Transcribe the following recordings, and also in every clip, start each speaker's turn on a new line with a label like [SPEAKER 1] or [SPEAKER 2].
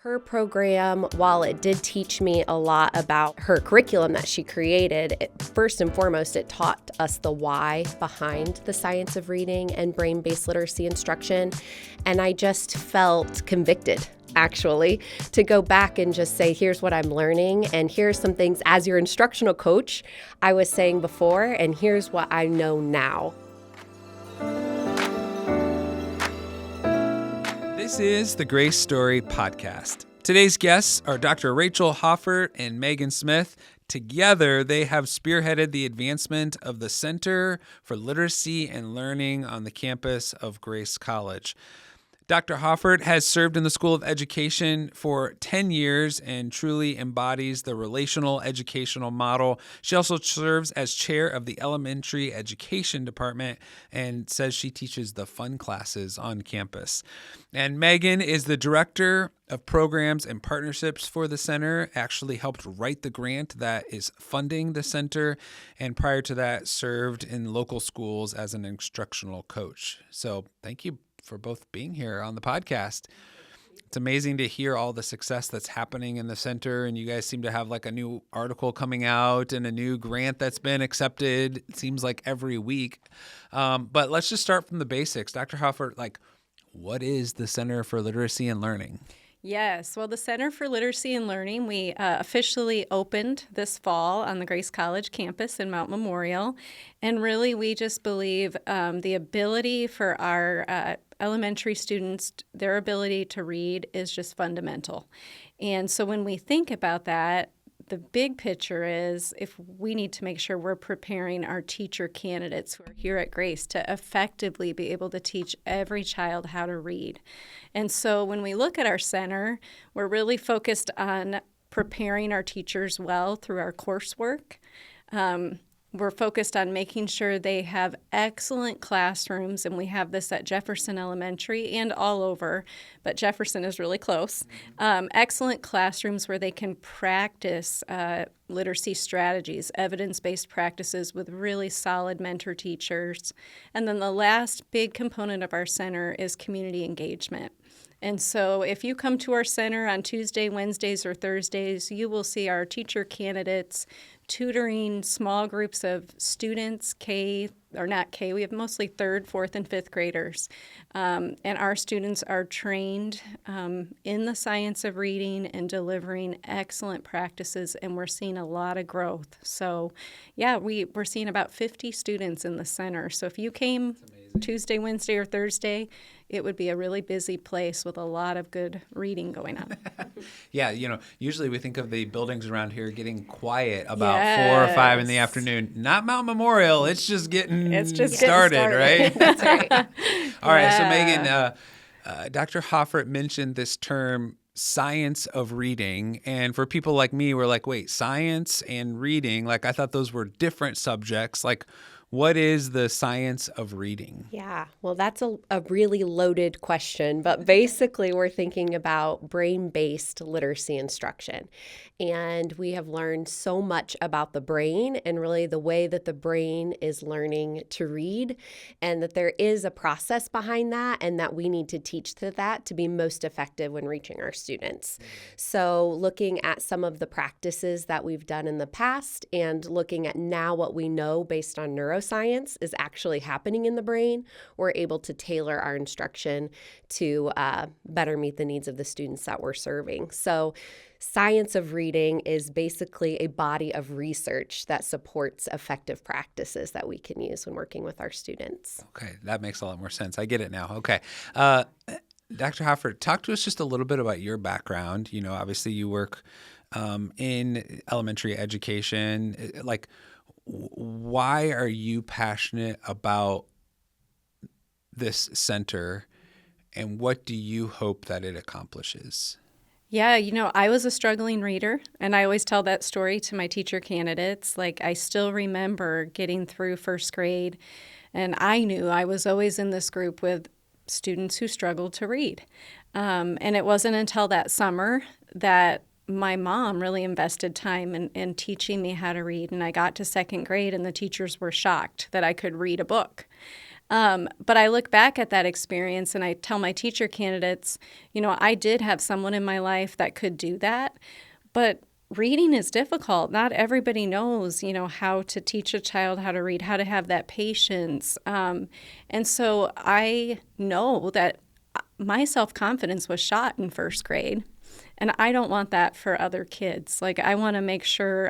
[SPEAKER 1] Her program, while it did teach me a lot about her curriculum that she created, first and foremost, it taught us the why behind the science of reading and brain-based literacy instruction. And I just felt convicted, actually, to go back and just say, here's what I'm learning, and here's some things as your instructional coach I was saying before, and here's what I know now.
[SPEAKER 2] This is the Grace Story Podcast. Today's guests are Dr. Rachael Hoffert and Megan Smith. Together, they have spearheaded the advancement of the Center for Literacy and Learning on the campus of Grace College. Dr. Hoffert has served in the School of Education for 10 years and truly embodies the relational educational model. She also serves as chair of the Elementary Education Department and says she teaches the fun classes on campus. And Megan is the director of programs and partnerships for the center, actually helped write the grant that is funding the center, and prior to that served in local schools as an instructional coach. So thank you for both being here on the podcast. It's amazing to hear all the success that's happening in the center, and you guys seem to have like a new article coming out and a new grant that's been accepted, it seems like every week. But let's just start from the basics. Dr. Hoffert, what is the Center for Literacy and Learning?
[SPEAKER 3] Yes. Well, the Center for Literacy and Learning, we officially opened this fall on the Grace College campus in Mount Memorial. And really, we just believe the ability for our elementary students, their ability to read is just fundamental. And so when we think about that, the big picture is if we need to make sure we're preparing our teacher candidates who are here at Grace to effectively be able to teach every child how to read. And so when we look at our center, we're really focused on preparing our teachers well through our coursework. We're focused on making sure they have excellent classrooms, and we have this at Jefferson Elementary and all over, but Jefferson is really close. Excellent classrooms where they can practice literacy strategies, evidence-based practices with really solid mentor teachers. And then the last big component of our center is community engagement. And so if you come to our center on Tuesday, Wednesdays, or Thursdays, you will see our teacher candidates tutoring small groups of students, we have mostly 3rd, 4th, and 5th graders. And our students are trained in the science of reading and delivering excellent practices, and we're seeing a lot of growth. So, yeah, we're seeing about 50 students in the center. So if you came Tuesday, Wednesday, or Thursday, it would be a really busy place with a lot of good reading going on.
[SPEAKER 2] Yeah, usually we think of the buildings around here getting quiet about 4 or 5 in the afternoon. Not Mount Memorial. It's just getting started, right?
[SPEAKER 3] That's right.
[SPEAKER 2] All right, so Megan, Dr. Hoffert mentioned this term, science of reading. And for people like me, we're like, wait, science and reading? I thought those were different subjects. What is the science of reading?
[SPEAKER 1] Yeah, well, that's a really loaded question, but basically we're thinking about brain-based literacy instruction. And we have learned so much about the brain and really the way that the brain is learning to read, and that there is a process behind that, and that we need to teach that to be most effective when reaching our students. So looking at some of the practices that we've done in the past and looking at now what we know based on neuroscience is actually happening in the brain, we're able to tailor our instruction to better meet the needs of the students that we're serving. So science of reading is basically a body of research that supports effective practices that we can use when working with our students.
[SPEAKER 2] Okay, that makes a lot more sense. I get it now. Okay. Dr. Hoffert, talk to us just a little bit about your background. Obviously you work in elementary education. Why are you passionate about this center, and what do you hope that it accomplishes?
[SPEAKER 3] Yeah, I was a struggling reader, and I always tell that story to my teacher candidates. I still remember getting through 1st grade, and I knew I was always in this group with students who struggled to read. And it wasn't until that summer that my mom really invested time in teaching me how to read, and I got to 2nd grade, and the teachers were shocked that I could read a book. But I look back at that experience and I tell my teacher candidates, I did have someone in my life that could do that, but reading is difficult. Not everybody knows, how to teach a child how to read, how to have that patience. And so I know that my self-confidence was shot in first grade, and I don't want that for other kids. Like, I want to make sure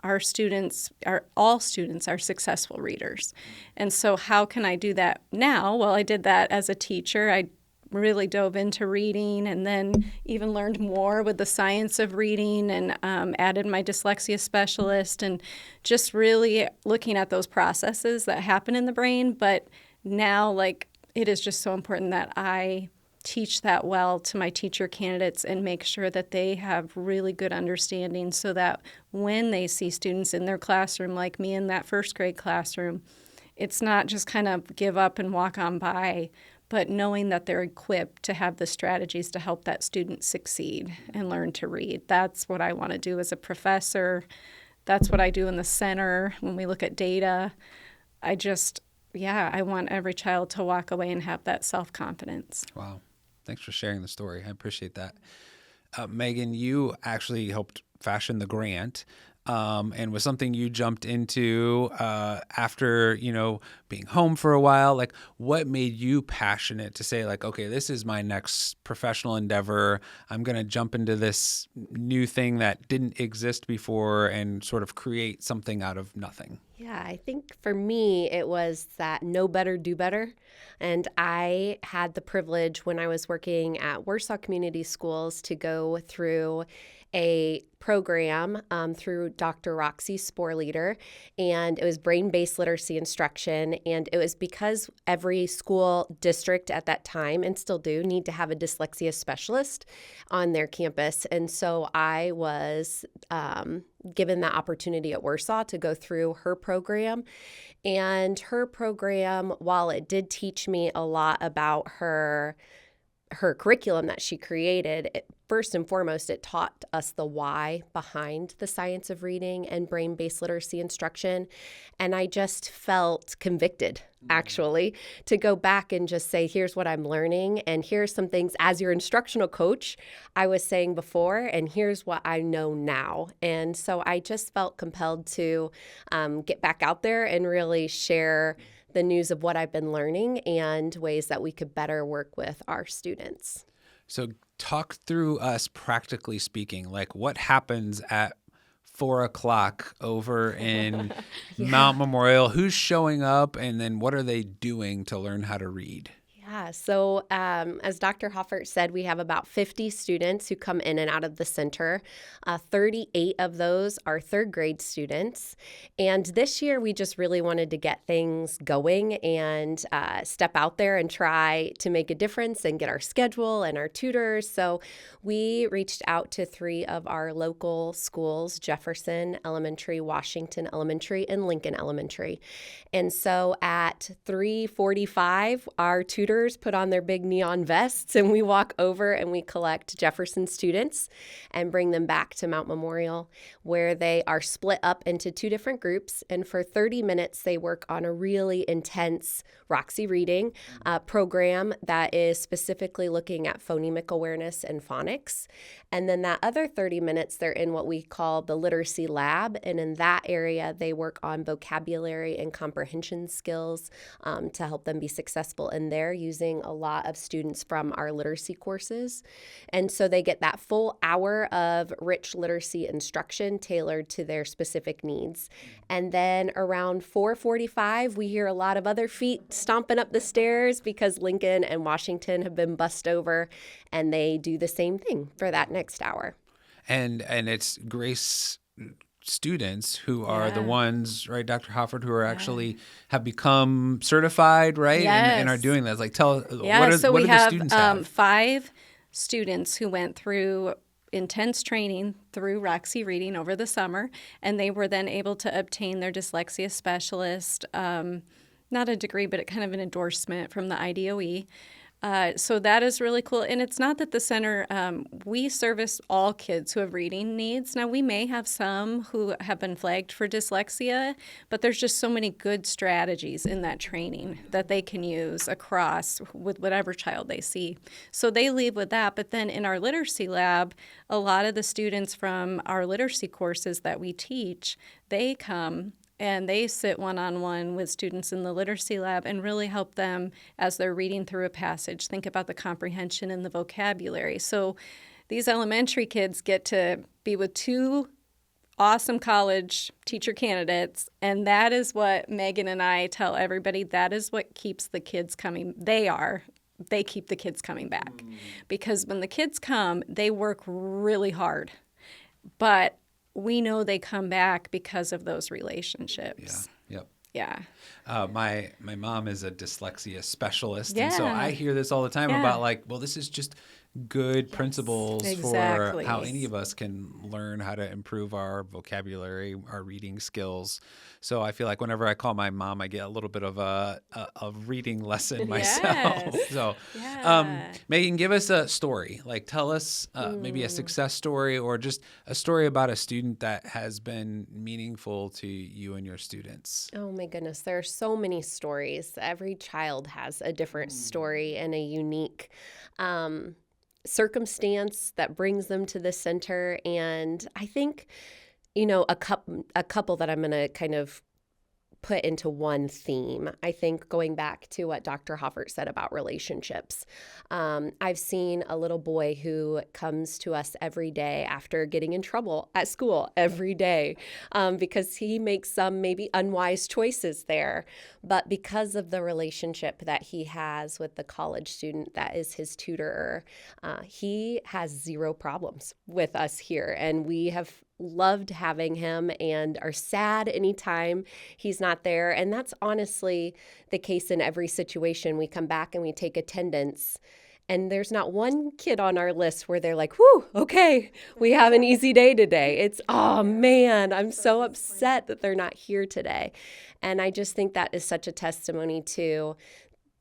[SPEAKER 3] all students are successful readers. And so how can I do that now? Well, I did that as a teacher. I really dove into reading and then even learned more with the science of reading and added my Dyslexia Specialist and just really looking at those processes that happen in the brain. But now, it is just so important that I teach that well to my teacher candidates and make sure that they have really good understanding so that when they see students in their classroom, like me in that first grade classroom, it's not just kind of give up and walk on by, but knowing that they're equipped to have the strategies to help that student succeed and learn to read. That's what I want to do as a professor. That's what I do in the center when we look at data. I want every child to walk away and have that self-confidence.
[SPEAKER 2] Wow. Thanks for sharing the story. I appreciate that. Megan, you actually helped fashion the grant. And was something you jumped into after, being home for a while? Like, what made you passionate to say, okay, this is my next professional endeavor. I'm going to jump into this new thing that didn't exist before and sort of create something out of nothing?
[SPEAKER 1] Yeah, I think for me, it was that know better, do better. And I had the privilege when I was working at Warsaw Community Schools to go through a program through Dr. Roxy Sporleader, and it was brain-based literacy instruction. And it was because every school district at that time, and still do, need to have a dyslexia specialist on their campus. And so I was given that opportunity at Warsaw to go through her program. And her program, while it did teach me a lot about her curriculum that she created, first and foremost, it taught us the why behind the science of reading and brain-based literacy instruction. And I just felt convicted, actually, to go back and just say, here's what I'm learning, and here's some things as your instructional coach I was saying before, and here's what I know now. And so I just felt compelled to get back out there and really share the news of what I've been learning and ways that we could better work with our students.
[SPEAKER 2] So talk through us practically speaking, what happens at 4:00 over in Mount Memorial? Who's showing up, and then what are they doing to learn how to read?
[SPEAKER 1] Yeah, so as Dr. Hoffert said, we have about 50 students who come in and out of the center. 38 of those are third grade students. And this year, we just really wanted to get things going and step out there and try to make a difference and get our schedule and our tutors. So we reached out to 3 of our local schools, Jefferson Elementary, Washington Elementary, and Lincoln Elementary. And so at 3:45, our tutors put on their big neon vests, and we walk over and we collect Jefferson students and bring them back to Mount Memorial, where they are split up into 2 different groups. And for 30 minutes, they work on a really intense Roxy reading program that is specifically looking at phonemic awareness and phonics. And then that other 30 minutes, they're in what we call the literacy lab. And in that area, they work on vocabulary and comprehension skills to help them be successful in there, using a lot of students from our literacy courses. And so they get that full hour of rich literacy instruction tailored to their specific needs. And then around 4:45, we hear a lot of other feet stomping up the stairs because Lincoln and Washington have been bussed over, and they do the same thing for that next hour.
[SPEAKER 2] And it's Grace students who are the ones, right, Dr. Hoffert, who are actually have become certified, right, and are doing that. Tell what do the students have?
[SPEAKER 3] 5 students who went through intense training through Roxy Reading over the summer, and they were then able to obtain their Dyslexia Specialist, not a degree, but kind of an endorsement from the IDOE. So that is really cool. And it's not that the center, we service all kids who have reading needs. Now, we may have some who have been flagged for dyslexia, but there's just so many good strategies in that training that they can use across with whatever child they see. So they leave with that. But then in our literacy lab, a lot of the students from our literacy courses that we teach, they come and they sit one-on-one with students in the literacy lab and really help them as they're reading through a passage, think about the comprehension and the vocabulary. So these elementary kids get to be with two awesome college teacher candidates, and that is what Megan and I tell everybody, that is what keeps the kids coming. They keep the kids coming back. Because when the kids come, they work really hard. But we know they come back because of those relationships.
[SPEAKER 2] Yeah. Yep.
[SPEAKER 3] Yeah.
[SPEAKER 2] My mom is a dyslexia specialist,
[SPEAKER 3] Yeah.
[SPEAKER 2] and so I hear this all the time about like, well, this is just good principles
[SPEAKER 3] Exactly.
[SPEAKER 2] for how any of us can learn how to improve our vocabulary, our reading skills. So I feel like whenever I call my mom, I get a little bit of a reading lesson myself.
[SPEAKER 3] Yes.
[SPEAKER 2] So,
[SPEAKER 3] Yeah.
[SPEAKER 2] Megan, give us a story. Like, tell us maybe a success story or just a story about a student that has been meaningful to you and your students.
[SPEAKER 1] Oh my goodness, there are so many stories. Every child has a different story and a unique circumstance that brings them to the center. And I think, a couple that I'm going to kind of put into one theme. I think going back to what Dr. Hoffert said about relationships. I've seen a little boy who comes to us every day after getting in trouble at school every day because he makes some maybe unwise choices there. But because of the relationship that he has with the college student that is his tutor, he has zero problems with us here. And we have loved having him and are sad anytime he's not there. And that's honestly the case in every situation. We come back and we take attendance, and there's not one kid on our list where they're like, whew, okay, we have an easy day today. It's, oh man, I'm so upset that they're not here today. And I just think that is such a testimony to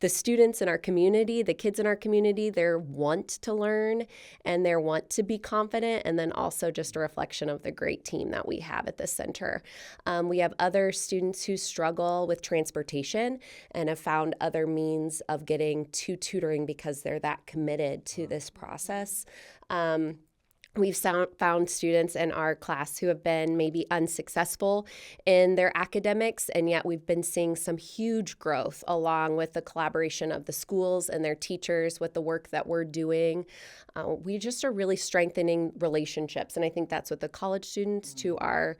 [SPEAKER 1] the students in our community, the kids in our community, their want to learn and their want to be confident, and then also just a reflection of the great team that we have at the center. We have other students who struggle with transportation and have found other means of getting to tutoring because they're that committed to this process. We've found students in our class who have been maybe unsuccessful in their academics, and yet we've been seeing some huge growth along with the collaboration of the schools and their teachers with the work that we're doing. We just are really strengthening relationships, and I think that's with the college students to our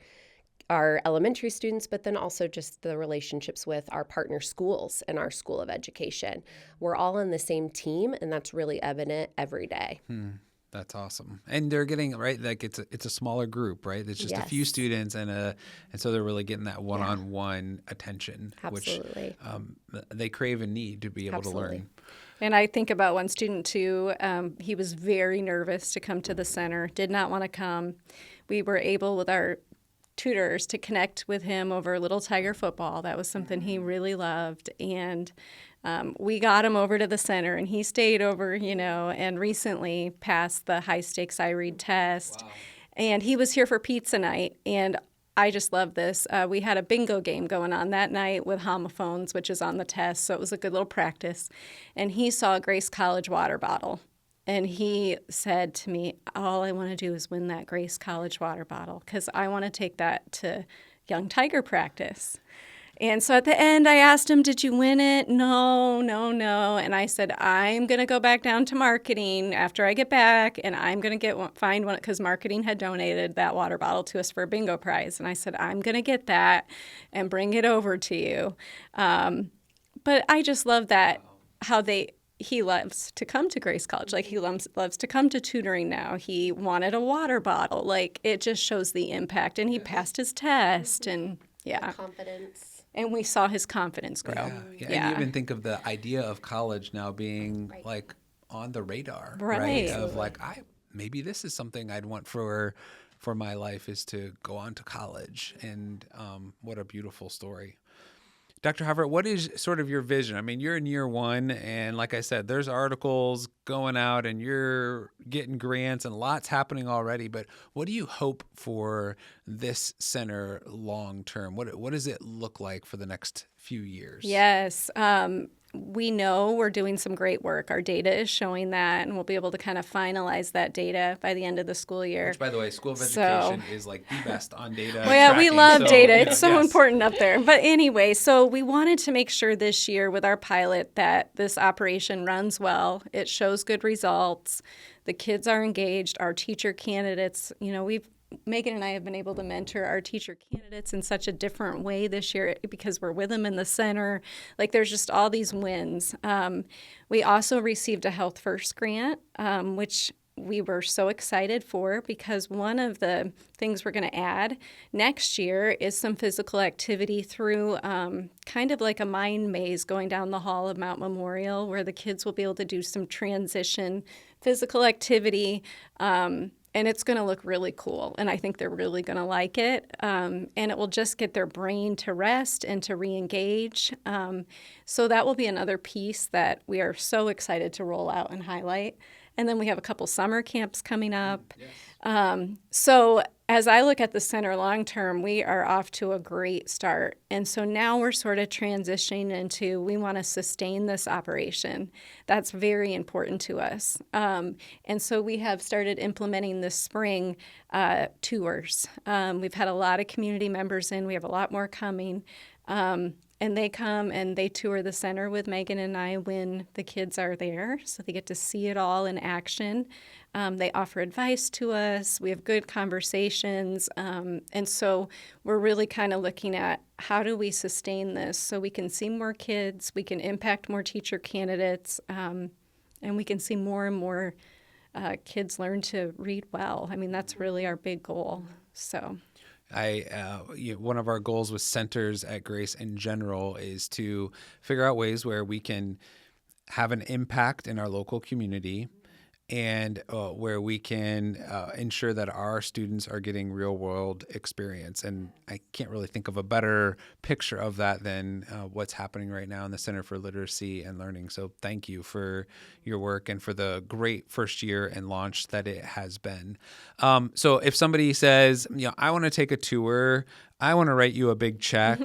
[SPEAKER 1] elementary students, but then also just the relationships with our partner schools and our School of Education. We're all on the same team, and that's really evident every day.
[SPEAKER 2] That's awesome. And they're getting, right, like it's a smaller group, right? It's just a few students and so they're really getting that one-on-one attention,
[SPEAKER 1] Absolutely.
[SPEAKER 2] which they crave and need to be able to learn.
[SPEAKER 3] And I think about one student too. He was very nervous to come to the center, did not want to come. We were able with our tutors to connect with him over Little Tiger football. That was something he really loved. And we got him over to the center, and he stayed over, and recently passed the high stakes I read test. Wow. And he was here for pizza night, and I just love this. We had a bingo game going on that night with homophones, which is on the test, so it was a good little practice. And he saw a Grace College water bottle, and he said to me, all I want to do is win that Grace College water bottle because I want to take that to Young Tiger practice. And so at the end, I asked him, did you win it? No. And I said, I'm going to go back down to marketing after I get back, and I'm going to find one because marketing had donated that water bottle to us for a bingo prize. And I said, I'm going to get that and bring it over to you. But I just love that how he loves to come to Grace College. Like, he loves to come to tutoring now. He wanted a water bottle. Like, it just shows the impact. And he passed his test, and yeah.
[SPEAKER 1] Confidence.
[SPEAKER 3] And we saw his confidence grow.
[SPEAKER 2] Yeah. And you even think of the idea of college now being like on the radar, right? Of like, maybe this is something I'd want for my life is to go on to college. And what a beautiful story. Dr. Hoffert, what is sort of your vision? I mean, you're in year one, and like I said, there's articles going out and you're getting grants and lots happening already, but what do you hope for this center long term? What does it look like for the next few years?
[SPEAKER 3] Yes. We know we're doing some great work. Our data is showing that, and we'll be able to kind of finalize that data by the end of the school year.
[SPEAKER 2] Which, by the way, School of Education is like the best on data.
[SPEAKER 3] Well, yeah, we love data.
[SPEAKER 2] Yeah,
[SPEAKER 3] it's so important up there. But anyway, so we wanted to make sure this year with our pilot that this operation runs well. It shows good results. The kids are engaged. Our teacher candidates, Megan and I have been able to mentor our teacher candidates in such a different way this year because we're with them in the center. Like, there's just all these wins. We also received a Health First grant, which we were so excited for, because one of the things we're going to add next year is some physical activity through kind of like a mind maze going down the hall of Mount Memorial, where the kids will be able to do some transition physical activity. And it's going to look really cool, and I think they're really going to like it. And it will just get their brain to rest and to re-engage. So that will be another piece that we are so excited to roll out and highlight. And then we have a couple summer camps coming up. Yes. So as I look at the center long term, we are off to a great start. And so now we're sort of transitioning into, we want to sustain this operation. That's very important to us. And so we have started implementing this spring tours. We've had a lot of community members in. We have a lot more coming. And they come and they tour the center with Megan and I when the kids are there, so they get to see it all in action. They offer advice to us. We have good conversations. And so we're really kind of looking at how do we sustain this so we can see more kids, we can impact more teacher candidates, and we can see more and more kids learn to read well. I mean, that's really our big goal. So.
[SPEAKER 2] One of our goals with centers at Grace in general is to figure out ways where we can have an impact in our local community, and where we can ensure that our students are getting real world experience. And I can't really think of a better picture of that than what's happening right now in the Center for Literacy and Learning. So thank you for your work and for the great first year and launch that it has been. So if somebody says, I want to take a tour, I want to write you a big check.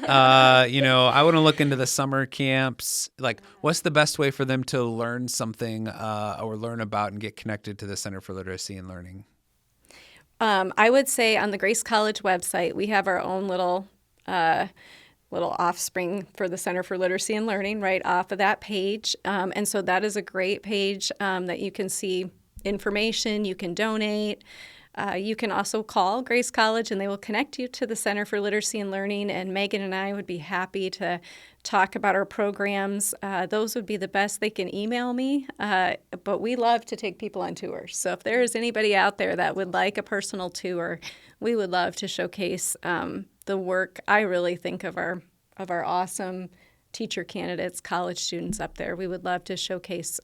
[SPEAKER 2] I want to look into the summer camps. Like, what's the best way for them to learn something or learn about and get connected to the Center for Literacy and Learning?
[SPEAKER 3] I would say on the Grace College website, we have our own little offspring for the Center for Literacy and Learning right off of that page. And so that is a great page that you can see information, you can donate. You can also call Grace College, and they will connect you to the Center for Literacy and Learning, and Megan and I would be happy to talk about our programs. Those would be the best. They can email me, but we love to take people on tours. So if there is anybody out there that would like a personal tour, we would love to showcase the work. I really think of our awesome teacher candidates, college students up there. We would love to showcase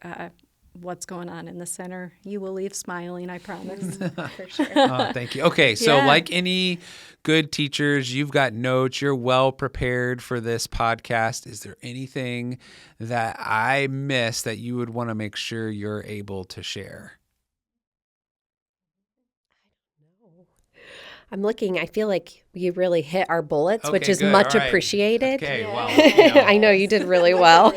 [SPEAKER 3] what's going on in the center. You will leave smiling, I promise. For sure.
[SPEAKER 2] Thank you. Okay, so like any good teachers, you've got notes. You're well prepared for this podcast. Is there anything that I missed that you would want to make sure you're able to share?
[SPEAKER 1] I'm looking. I feel like you really hit our bullets, which is
[SPEAKER 2] good.
[SPEAKER 1] much
[SPEAKER 2] Right.
[SPEAKER 1] appreciated.
[SPEAKER 2] Okay,
[SPEAKER 3] Yeah.
[SPEAKER 2] well,
[SPEAKER 1] I know you did really well.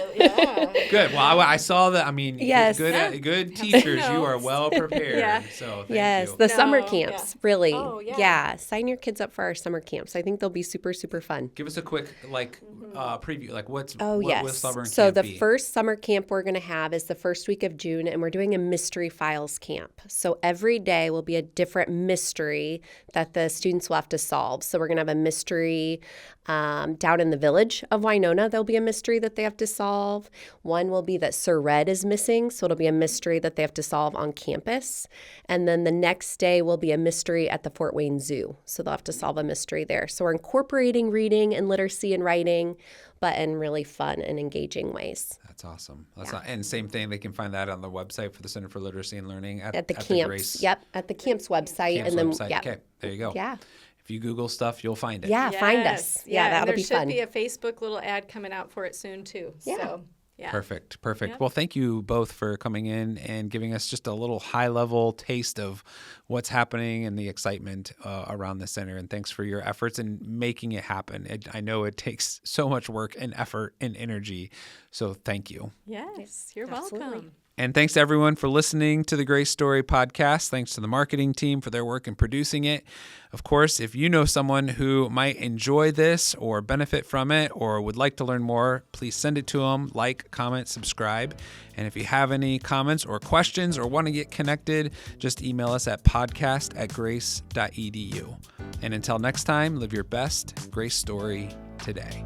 [SPEAKER 2] Good. Well, I saw that. I mean,
[SPEAKER 1] Yes.
[SPEAKER 2] good teachers. You are
[SPEAKER 3] notes.
[SPEAKER 2] well prepared.
[SPEAKER 3] Yeah.
[SPEAKER 2] So thank
[SPEAKER 1] Yes,
[SPEAKER 2] you.
[SPEAKER 1] the summer
[SPEAKER 3] No,
[SPEAKER 1] camps, really.
[SPEAKER 3] Oh, yeah.
[SPEAKER 1] Sign your kids up for our summer camps. I think they'll be super, super fun.
[SPEAKER 2] Give us a quick preview. Like what
[SPEAKER 1] Yes.
[SPEAKER 2] will summer
[SPEAKER 1] So
[SPEAKER 2] camp
[SPEAKER 1] the
[SPEAKER 2] be?
[SPEAKER 1] first summer camp we're going to have is the first week of June, and we're doing a mystery files camp. So every day will be a different mystery that the students will have to solve. So we're going to have a mystery down in the village of Winona. There'll be a mystery that they have to solve. One will be that Sir Red is missing, so it'll be a mystery that they have to solve on campus. And then the next day will be a mystery at the Fort Wayne Zoo. So they'll have to solve a mystery there. So we're incorporating reading and literacy and writing, but in really fun and engaging ways.
[SPEAKER 2] That's awesome. And same thing, they can find that on the website for the Center for Literacy and Learning
[SPEAKER 1] At the
[SPEAKER 2] at
[SPEAKER 1] camps.
[SPEAKER 2] Grace
[SPEAKER 1] Yep, at the camps website.
[SPEAKER 2] Camps
[SPEAKER 1] and then
[SPEAKER 2] website.
[SPEAKER 1] yeah.
[SPEAKER 2] Okay, there you go.
[SPEAKER 1] Yeah.
[SPEAKER 2] If you Google stuff, you'll find it.
[SPEAKER 1] Yeah, find us. Yeah, that'll be fun.
[SPEAKER 3] There should be a Facebook little ad coming out for it soon, too.
[SPEAKER 1] Yeah.
[SPEAKER 3] So, yeah.
[SPEAKER 2] Perfect.
[SPEAKER 3] Yep.
[SPEAKER 2] Well, thank you both for coming in and giving us just a little high-level taste of what's happening and the excitement around the center. And thanks for your efforts in making it happen. I know it takes so much work and effort and energy, so thank you.
[SPEAKER 3] Yes, you're
[SPEAKER 1] Absolutely.
[SPEAKER 3] welcome.
[SPEAKER 2] And thanks to everyone for listening to the Grace Story podcast. Thanks to the marketing team for their work in producing it. Of course, if you know someone who might enjoy this or benefit from it or would like to learn more, please send it to them, like, comment, subscribe. And if you have any comments or questions or want to get connected, just email us at podcast@grace.edu. And until next time, live your best Grace Story today.